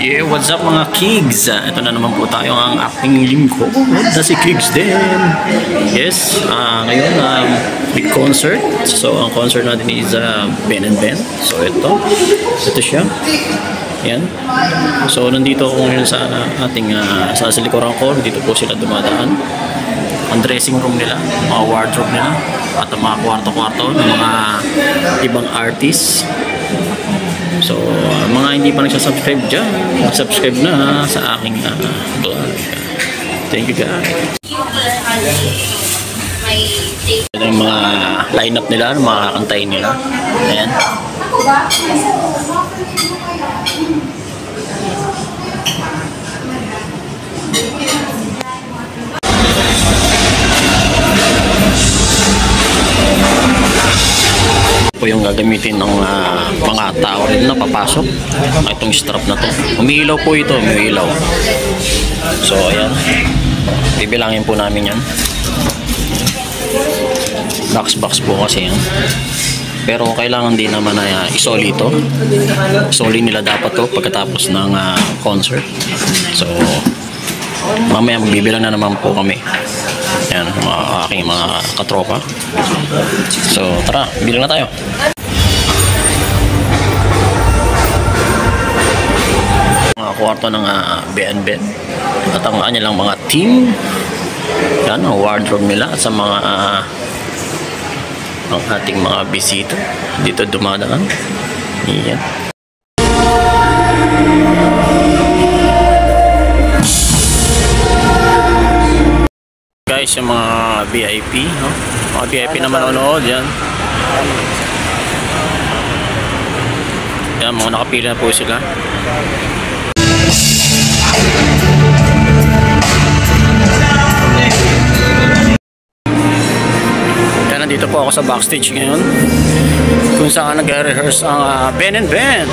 Yeah, what's up mga Kigs? Ito na naman po tayo ang aking lingkod na si Kigs din. Yes, ngayon big concert. So ang concert natin is Ben and Ben. So ito siya. Yan. So nandito ako ngayon sa ating sa likuran ko. Dito po sila dumadaan. Ang dressing room nila, mga wardrobe nila, at ang mga kwarto-kwarto ng mga ibang artists. So, mga hindi pa nagsasubscribe dyan, mag-subscribe na sa aking vlog. Thank you guys. Ito yung mga lineup nila, mga kakantayin nila. Ayan. Po yung gagamitin ng mga tao rin na papasok. Itong strap na to. Umiilaw po ito, umiilaw. So ayan. Bibilangin po namin yan. Box po kasi yan. Pero kailangan din naman na isoli ito. Isoli nila dapat to pagkatapos ng concert. So mamaya magbibilang na naman po kami. Yan, aking mga katropa. So tara, bilang na tayo. Mga kwarto ng Ben. At ang kanilang mga team. Yan, ang wardrobe nila at sa mga ang ating mga bisita dito dumadaan. Yan. Guys, yung mga VIP, no? Mga VIP na manonood, yan. Yan, mga nakapila na po sila. Yan, nandito po ako sa backstage ngayon kung saan nag-rehearse ang Ben and Ben.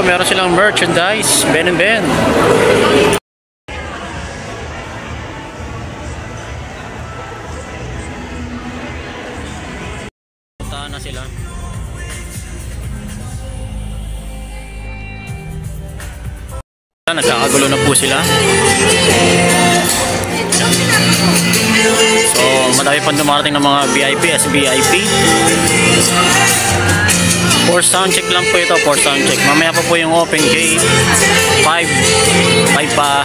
Meron silang merchandise, Ben and Ben. Puntahan na sila. Nagkakagulo na po sila. So, madami pang dumarating ng mga VIP, SVIP. For soundcheck lang po ito, for soundcheck. Mamaya pa po yung open gate. 5 pa.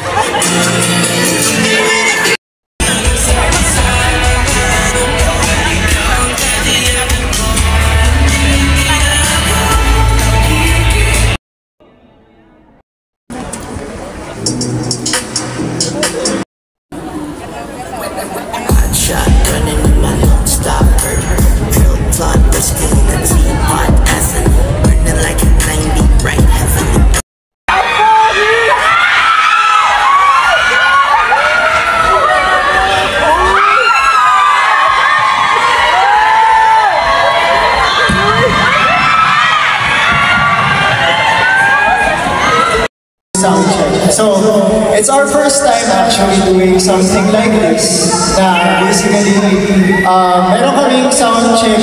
So, it's our first time actually doing something like this. Na basically, meron kaming sound check,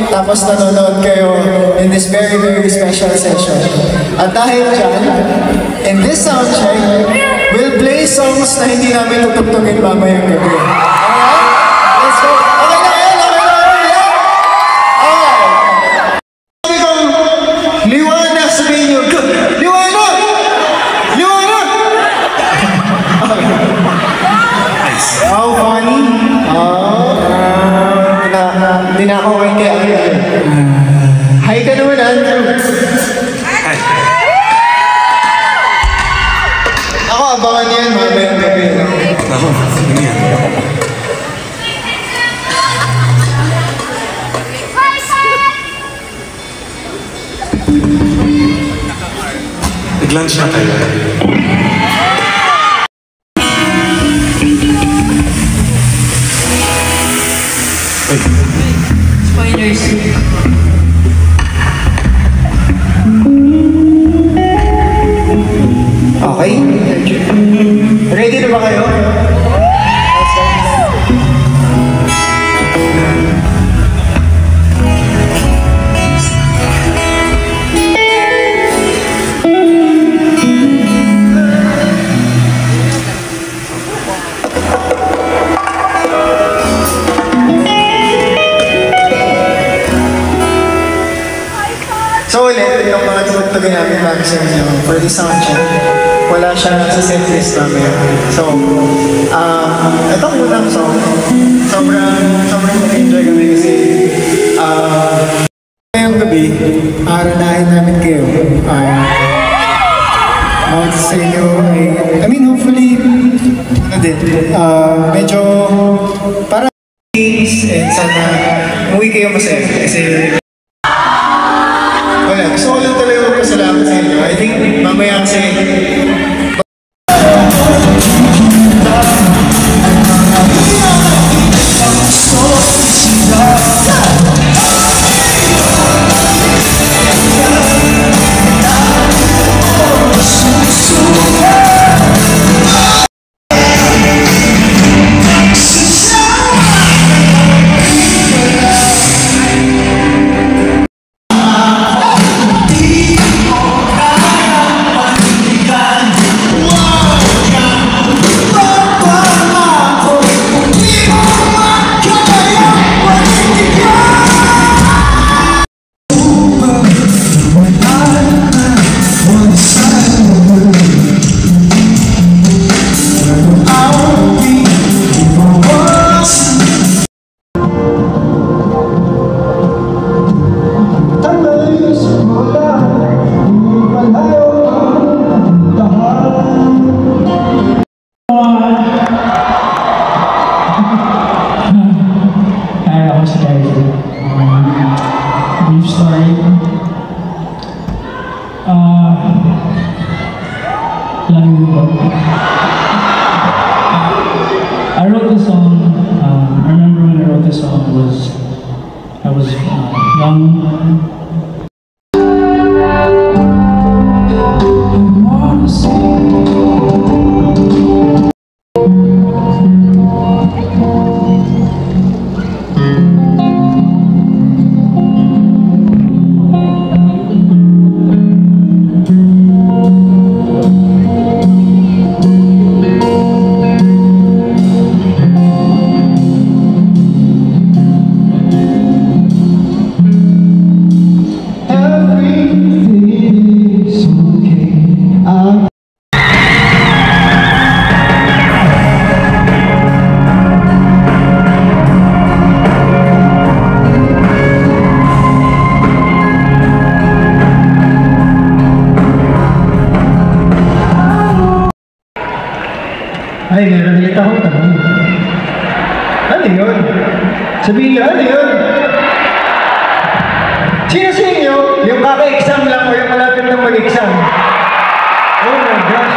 tapos nanonood kayo in this very, very special session. At dahil dyan, in this sound check, we'll play songs na hindi namin tutugtugin mamayang gabi. Alright? Let's go! Okay na yan! Alright! Sabi ko, liwanag sabihin nyo, liwanag! How funny? Hindi na ako kay Andrew. Hi ka naman, Andrew. Hi. Ako, abangan yan, mamayang gabi. Ako, ano yan? Nag-lunch na kayo. Spoilers. Ay, ready na ba kayo? So ulit, yung mga tugtugin namin bago sa inyo for the sound check. Wala siya sa setlist namin. So, itong unang song, sobrang enjoy kami kasi ngayong gabi, aranahin namin kayo. Bawat sa inyo ay, I mean, hopefully, medyo para and sana umuwi kayo masaya kasi wala, gusto ko lang talaga magpasalamat sa inyo. I think mamaya kasi I wrote this song, I remember when I wrote this song I was young. ay, meron ulit akong tanong. Ano yun? Sabihin niyo, ano yun? Sino sa inyo, yung kaka-exam lang o yung malapit na mag-exam? Oh my gosh.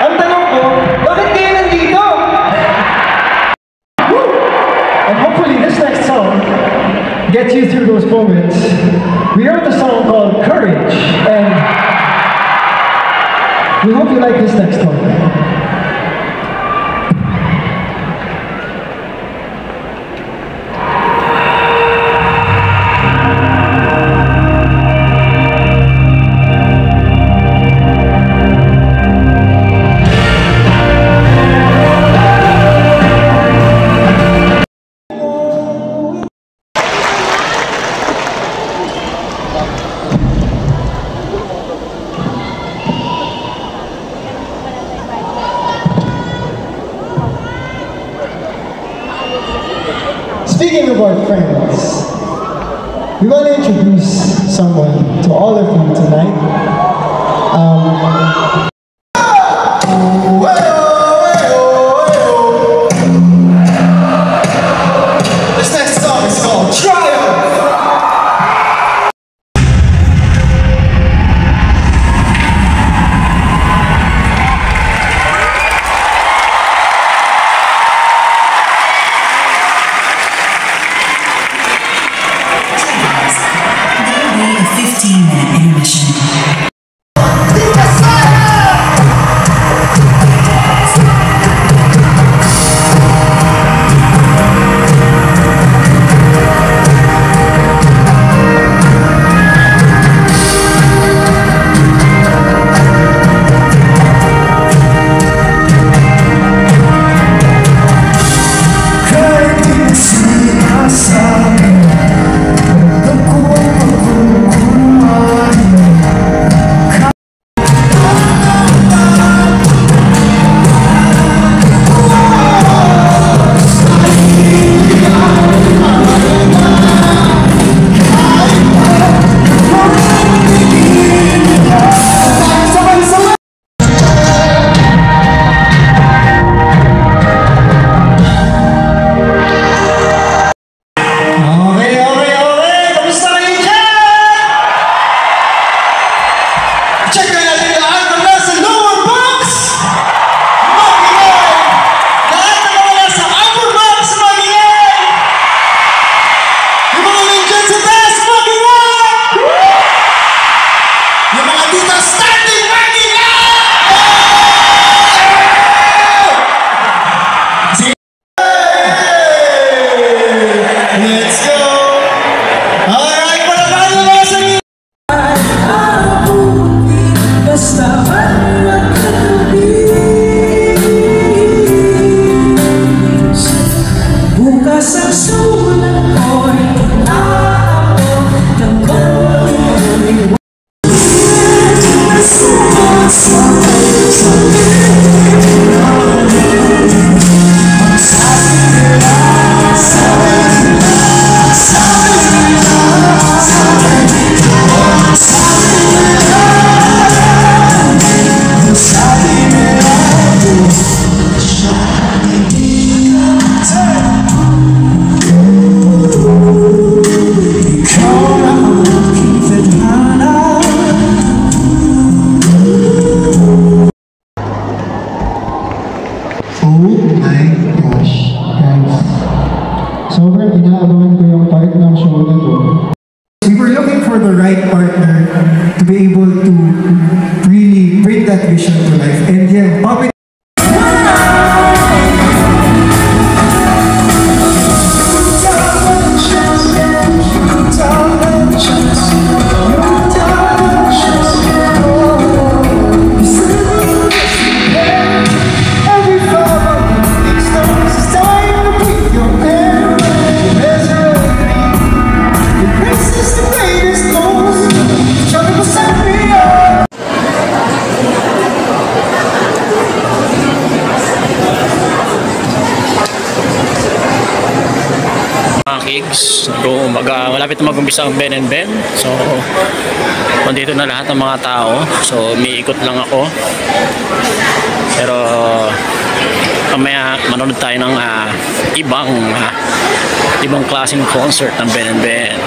Ang tanong ko, bakit kayo nandito? Woo! And hopefully this next song gets you through those moments. We wrote a song called Courage, and we hope you like this next one. Speaking of our friends, we want to introduce someone to all of you tonight. This next song is called Triumph! A 15-minute intermission. for the right partner to be able to really bring that vision to life. And yeah, Puppet Kigs. So, malapit na mag-umpisa ang Ben and Ben. So, nandito na lahat ng mga tao. So, umiikot lang ako. Pero, mamaya manonood tayo ng ibang klaseng concert ng Ben and Ben.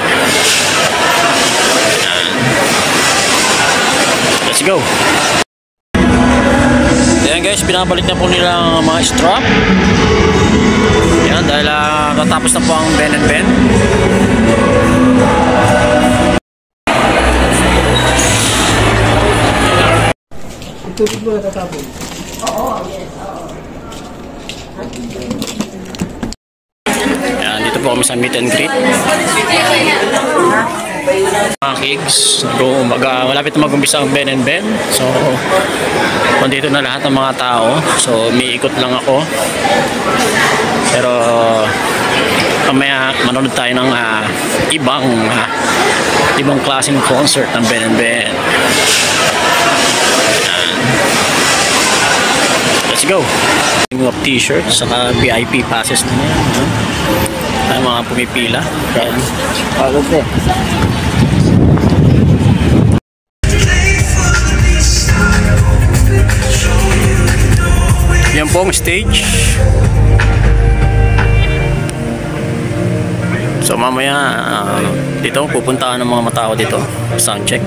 Ayan. Let's go! Ayan guys, pinabalik na po nila ang mga strap. Ayan, dahil natapos na po ang Ben and Ben. tubig mo natatapon. Ayan, dito po kami sa meet and greet. Mga Kigs, so, malapit na mag-umpisa ang Ben and Ben. So, nandito na lahat ng mga tao. So, umiikot lang ako. Pero, mamaya manonood tayo ng ibang klaseng concert ng Ben and Ben. Let's go! Of t-shirts, saka VIP passes na yan. Ay, mga pumipila. Ayan. Pagod eh. Yan po ang stage. So mamaya dito pupuntahan ng mga tao dito. Sound check.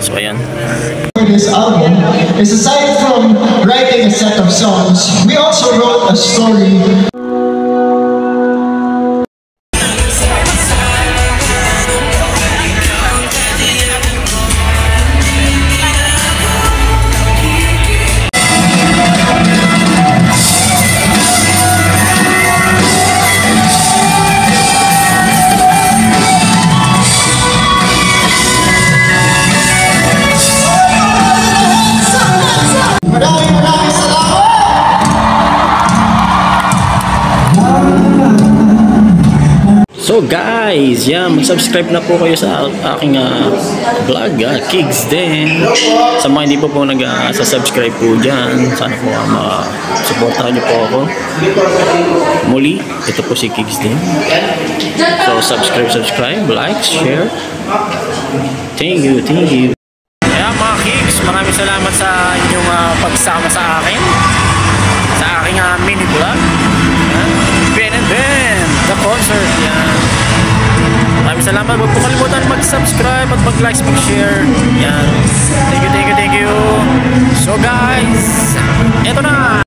So ayan. This album is aside from writing a set of songs, we also wrote a story. So guys, yeah, mag-subscribe na po kayo sa aking vlog, Kigs din. Sa mga hindi po nag-subscribe po dyan, sana po ma-supportahan niyo po ako. Muli, ito po si Kigs din. So subscribe, like, share. Thank you. Kaya mga Kigs, maraming salamat sa inyong pagsama sa akin. Sa aking mini vlog. Ben and Ben, the concert. Yan. Maraming salamat. Huwag po kalimutan mag-subscribe at mag-like, mag-share. Yan. Thank you. So guys, eto na.